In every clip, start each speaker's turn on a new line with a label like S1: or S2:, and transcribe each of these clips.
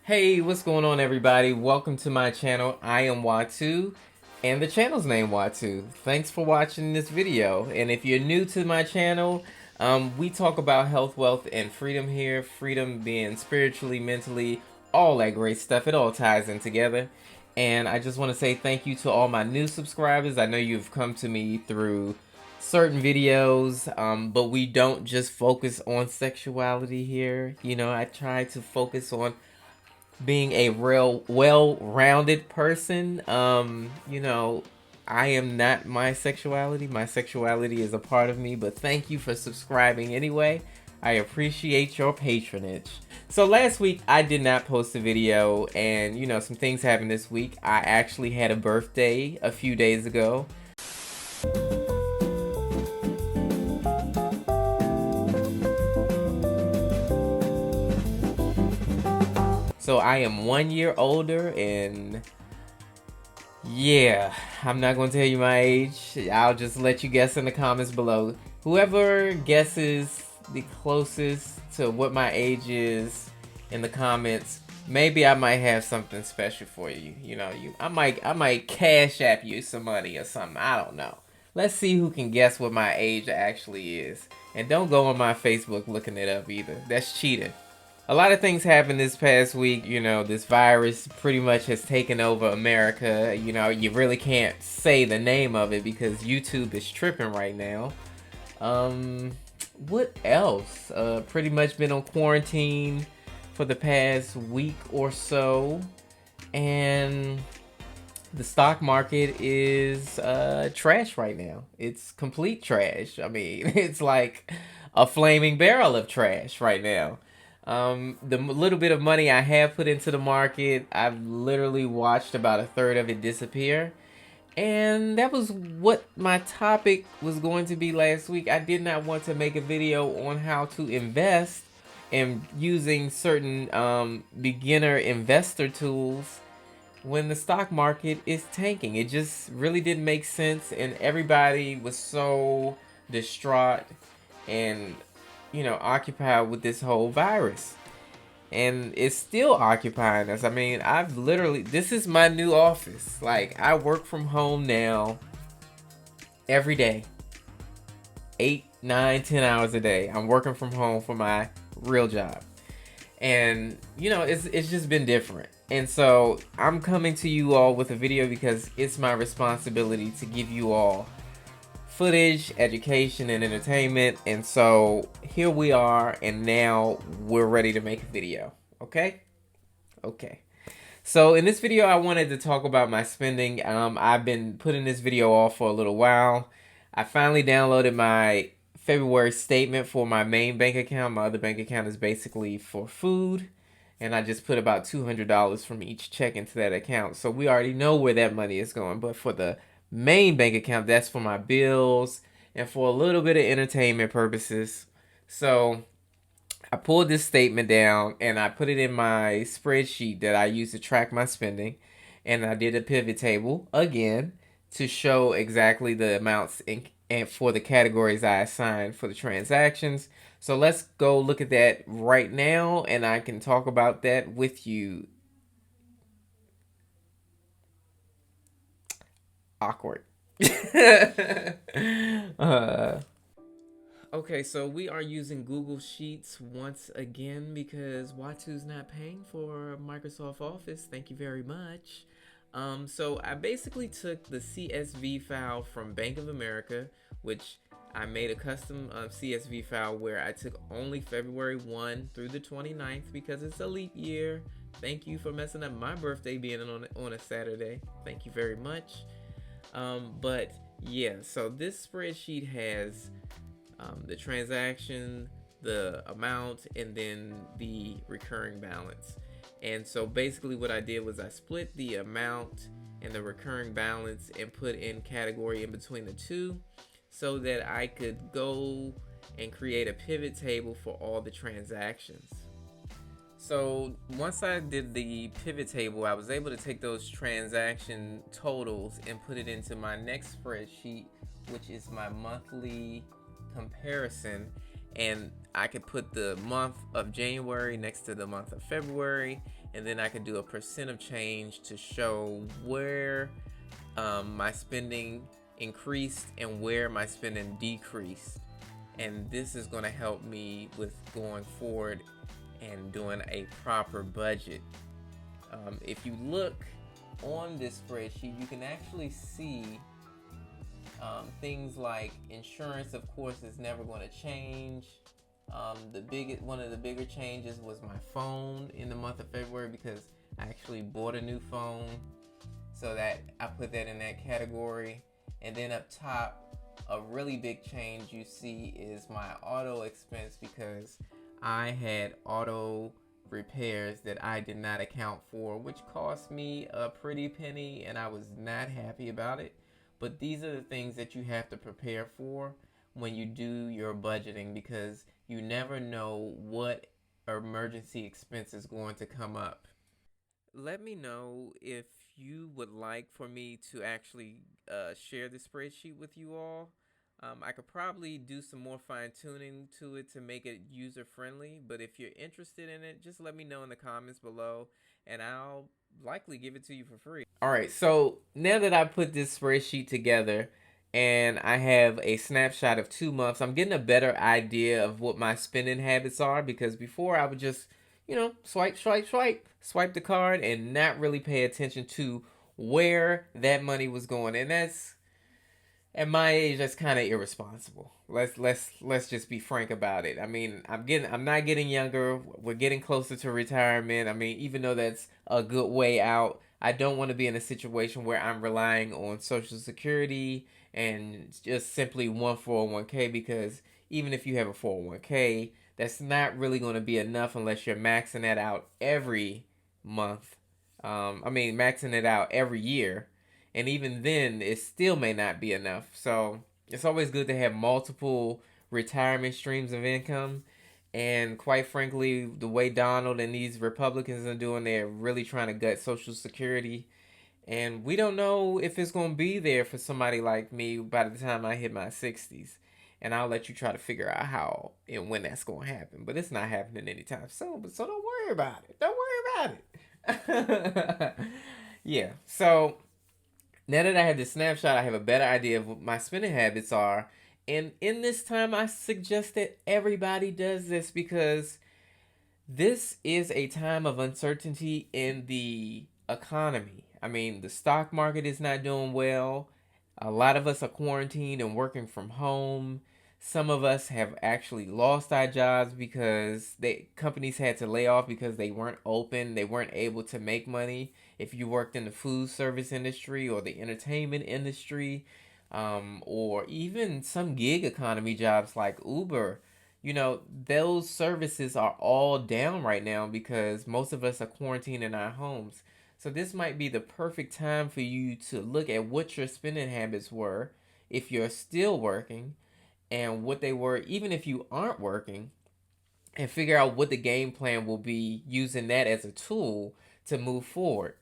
S1: Hey, what's going on, everybody? Welcome to my channel. I am Watu, and the channel's name Watu. Thanks for watching this video. And if you're new to my channel, we talk about health, wealth, and freedom here. Freedom being spiritually, mentally, all that great stuff. It all ties in together. And I just want to say thank you to all my new subscribers. I know you've come to me through certain videos, but we don't just focus on sexuality here. You know, I try to focus on being a real well-rounded person. I am not my sexuality. My sexuality is a part of me, but thank you for subscribing anyway. I appreciate your patronage. So last week I did not post a video, and some things happened this week. I actually had a birthday a few days ago. So I am 1 year older, and yeah, I'm not going to tell you my age. I'll just let you guess in the comments below. Whoever guesses the closest to what my age is in the comments, maybe I might have something special for you. I might cash app you some money or something. I don't know. Let's see who can guess what my age actually is. And don't go on my Facebook looking it up either. That's cheating. A lot of things happened this past week. This virus pretty much has taken over America. You really can't say the name of it because YouTube is tripping right now. What else? Pretty much been on quarantine for the past week or so. And the stock market is trash right now. It's complete trash. I mean, it's like a flaming barrel of trash right now. The little bit of money I have put into the market, I've literally watched about a third of it disappear. And that was what my topic was going to be last week. I did not want to make a video on how to invest and using certain beginner investor tools when the stock market is tanking. It just really didn't make sense, and everybody was so distraught and occupied with this whole virus. And it's still occupying us. I mean, this is my new office. Like, I work from home now every day. 8, 9, 10 hours a day. I'm working from home for my real job. And, it's just been different. And so, I'm coming to you all with a video because it's my responsibility to give you all footage, education, and entertainment. And so here we are, and now we're ready to make a video. Okay. So in this video, I wanted to talk about my spending. I've been putting this video off for a little while. I finally downloaded my February statement for my main bank account. My other bank account is basically for food, and I just put about $200 from each check into that account. So we already know where that money is going. But for the main bank account, that's for my bills and for a little bit of entertainment purposes. So I pulled this statement down and I put it in my spreadsheet that I use to track my spending, and I did a pivot table again to show exactly the amounts and for the categories I assigned for the transactions. So let's go look at that right now, and I can talk about that with you. Awkward. Okay, so we are using Google Sheets once again because Watu's not paying for Microsoft Office. Thank you very much. So I basically took the CSV file from Bank of America, which I made a custom CSV file where I took only February 1 through the 29th because it's a leap year. Thank you for messing up my birthday being on a Saturday. Thank you very much. But yeah, so this spreadsheet has the transaction, the amount, and then the recurring balance. And so basically what I did was I split the amount and the recurring balance and put in category in between the two so that I could go and create a pivot table for all the transactions. So once I did the pivot table, I was able to take those transaction totals and put it into my next spreadsheet, which is my monthly comparison. And I could put the month of January next to the month of February, and then I can do a percent of change to show where my spending increased and where my spending decreased. And this is going to help me with going forward and doing a proper budget. If you look on this spreadsheet, you can actually see things like insurance, of course, is never going to change. One of the bigger changes was my phone in the month of February, because I actually bought a new phone, so that I put that in that category. And then up top, a really big change you see is my auto expense, because I had auto repairs that I did not account for, which cost me a pretty penny, and I was not happy about it. But these are the things that you have to prepare for when you do your budgeting, because you never know what emergency expense is going to come up. Let me know if you would like for me to actually share the spreadsheet with you all. I could probably do some more fine tuning to it to make it user friendly, but if you're interested in it, just let me know in the comments below, and I'll likely give it to you for free. All right, so now that I put this spreadsheet together and I have a snapshot of 2 months, I'm getting a better idea of what my spending habits are, because before I would just, swipe the card and not really pay attention to where that money was going. And that's, at my age, that's kind of irresponsible. Let's just be frank about it. I mean, I'm not getting younger. We're getting closer to retirement. I mean, even though that's a good way out, I don't want to be in a situation where I'm relying on Social Security and just simply one 401k, because even if you have a 401k, that's not really going to be enough unless you're maxing that out every month. Maxing it out every year. And even then, it still may not be enough. So it's always good to have multiple retirement streams of income. And quite frankly, the way Donald and these Republicans are doing, they're really trying to gut Social Security. And we don't know if it's going to be there for somebody like me by the time I hit my 60s. And I'll let you try to figure out how and when that's going to happen. But it's not happening anytime soon. So don't worry about it. Don't worry about it. Yeah. So now that I have this snapshot, I have a better idea of what my spending habits are. And in this time, I suggest that everybody does this, because this is a time of uncertainty in the economy. I mean, the stock market is not doing well. A lot of us are quarantined and working from home. Some of us have actually lost our jobs because companies had to lay off because they weren't open. They weren't able to make money. If you worked in the food service industry or the entertainment industry, or even some gig economy jobs like Uber, those services are all down right now because most of us are quarantined in our homes. So this might be the perfect time for you to look at what your spending habits were if you're still working, and what they were even if you aren't working, and figure out what the game plan will be, using that as a tool to move forward.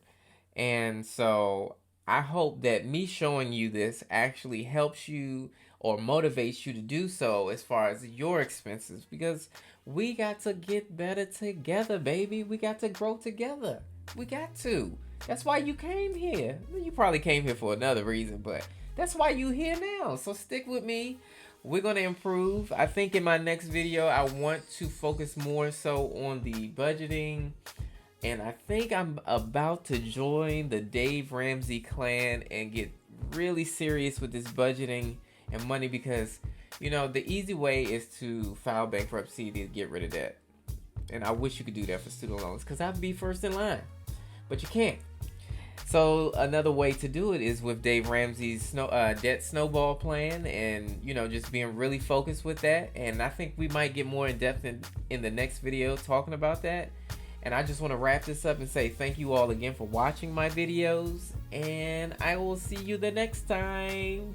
S1: And so I hope that me showing you this actually helps you or motivates you to do so as far as your expenses, because we got to get better together, baby. We got to grow together. We got to. That's why you came here. You probably came here for another reason, but that's why you here now. So stick with me. We're going to improve. I think in my next video, I want to focus more so on the budgeting. And I think I'm about to join the Dave Ramsey clan and get really serious with this budgeting and money, because, the easy way is to file bankruptcy to get rid of debt. And I wish you could do that for student loans, because I'd be first in line. But you can't. So another way to do it is with Dave Ramsey's debt snowball plan, and just being really focused with that. And I think we might get more in depth in the next video talking about that. And I just want to wrap this up and say thank you all again for watching my videos, and I will see you the next time.